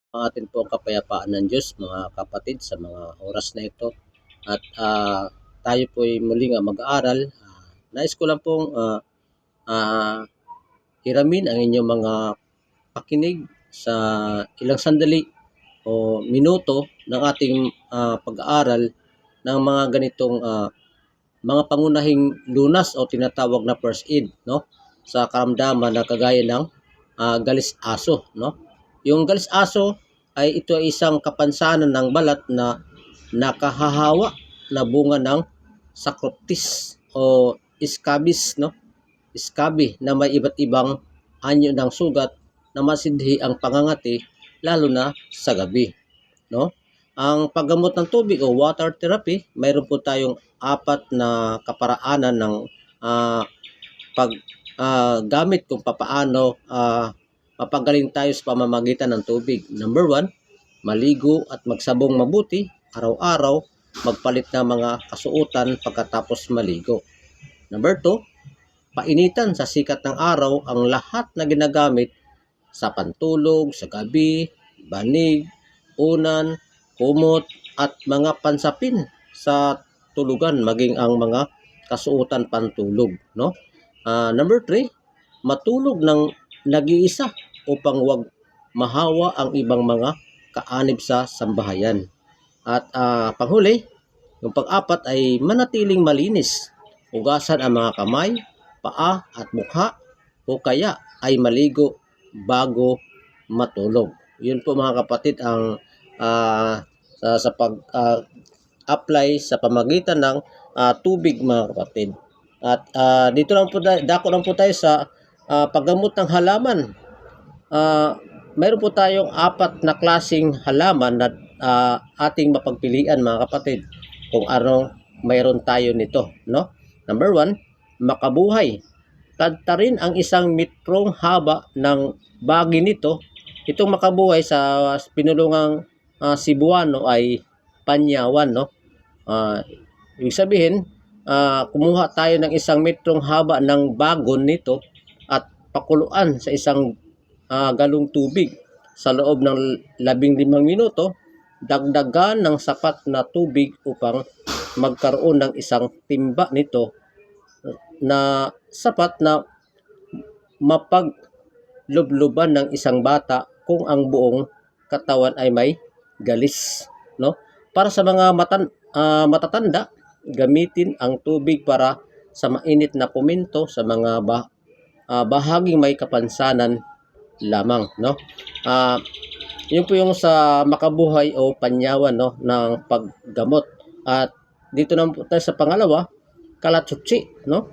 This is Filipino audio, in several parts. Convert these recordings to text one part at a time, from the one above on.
Ang atin po ang kapayapaan ng Diyos, mga kapatid, sa mga oras na ito. At tayo po ay muli nga mag-aaral. Nais ko lang pong hiramin ang inyong mga pakinig sa ilang sandali o minuto ng ating pag-aaral ng mga ganitong mga pangunahing lunas o tinatawag na first aid, no? Sa karamdaman na kagaya ng galis aso, no? Yung galis aso ay ito ay isang kapansanan ng balat na nakahahawa na bunga ng sakrotis o iskabis, no? Iskabi na may iba't ibang anyo ng sugat na masidhi ang pangangati lalo na sa gabi, no? Ang paggamot ng tubig o water therapy, mayroon po tayong apat na kaparaanan ng uh, gamit kung papaano mapagaling tayo sa pamamagitan ng tubig. Number 1, maligo at magsabong mabuti araw-araw, magpalit ng mga kasuotan pagkatapos maligo. Number 2, painitan sa sikat ng araw ang lahat na ginagamit sa pantulog, sa gabi, banig, unan, kumot at mga pansapin sa tulugan, maging ang mga kasuotan pantulog, no? Number 3, matulog ng nag-iisa upang wag mahawa ang ibang mga kaanib sa sambahayan. At panghuli, yung pang-apat ay manatiling malinis. Hugasan ang mga kamay, paa at mukha o kaya ay maligo bago matulog. Yun po mga kapatid ang sa pag-apply sa pamagitan ng tubig mga kapatid. At dito lang po dako lang po tayo sa paggamot ng halaman. Mayroon po tayong apat na klasing halaman na ating mapagpilian mga kapatid kung anong mayroon tayo nito, no? Number 1, makabuhay. Tadta rin ang isang metrong haba ng bagi nito. Itong makabuhay sa pinulungang Cebuano ay panyawan, no? Ibig sabihin, kumuha tayo ng isang metrong haba ng bagon nito at pakuluan sa isang galong tubig sa loob ng 15 minuto, dagdagan ng sapat na tubig upang magkaroon ng isang timba nito na sapat na mapaglubluban ng isang bata kung ang buong katawan ay may galis, no? Para sa mga matatanda, gamitin ang tubig para sa mainit na puminto sa mga bahaging may kapansanan lamang, no? Yun po yung sa makabuhay o panyawan, no, ng paggamot. At dito na po tayo sa pangalawa, kalatsutsi, no?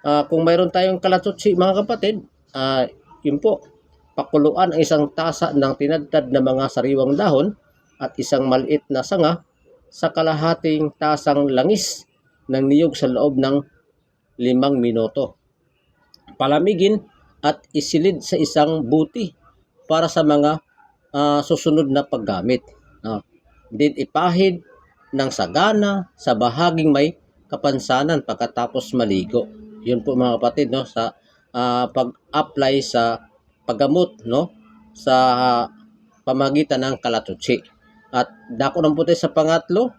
Kung mayroon tayong kalatsutsi mga kapatid, yun po, pakuluan ang isang tasa ng tinadtad na mga sariwang dahon at isang maliit na sanga sa kalahating tasang langis ng niyog sa loob ng 5 minuto. Palamigin at isilid sa isang buti para sa mga susunod na paggamit. Din ipahid ng sagana sa bahaging may kapansanan pagkatapos maligo. Yun po mga kapatid, no, sa pag-apply sa paggamot, no, sa pamagitan ng kalatutsi. At dako ng puti sa pangatlo,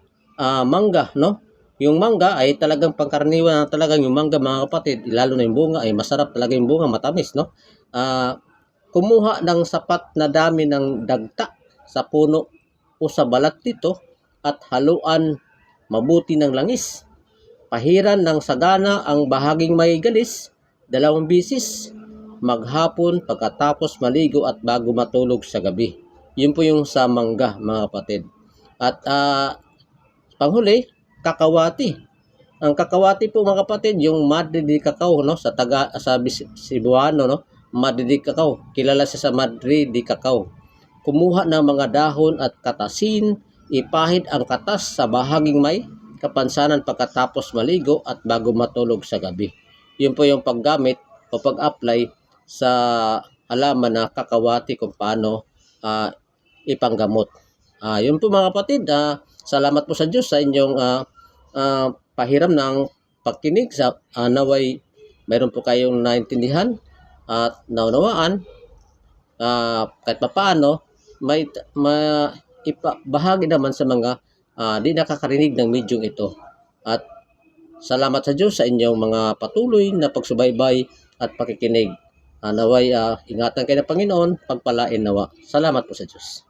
mangga, no? Yung mangga ay talagang pangkaraniwan na talagang yung mangga mga kapatid, lalo na yung bunga ay masarap talaga, yung bunga matamis, no? Kumuha ng sapat na dami ng dagta sa puno o sa balat nito at haluan mabuti ng langis. Pahiran ng sagana ang bahaging may galis 2 bisis, maghapon pagkatapos maligo at bago matulog sa gabi. Yun po yung sa mangga mga kapatid. At panghuli, kakawati. Ang kakawati po mga kapatid, yung Madre de Cacao, no, sa Cebuano, no, Madre de Cacao. Kilala siya sa Madre de Cacao. Kumuha ng mga dahon at katasin, ipahid ang katas sa bahaging may kapansanan pagkatapos maligo at bago matulog sa gabi. Yun po yung paggamit o pag-apply sa halaman na kakawati kung paano ipanggamot. Yun po mga kapatid, salamat po sa Diyos sa inyong pahiram ng pagkinig sa naway mayroon po kayong naintindihan at naunawaan kahit papaano bahagi naman sa mga di nakakarinig ng medyong ito. At salamat sa Diyos sa inyong mga patuloy na pagsubaybay at pakikinig. Naway ingatan kayo ng Panginoon, pagpalain nawa. Salamat po sa Diyos.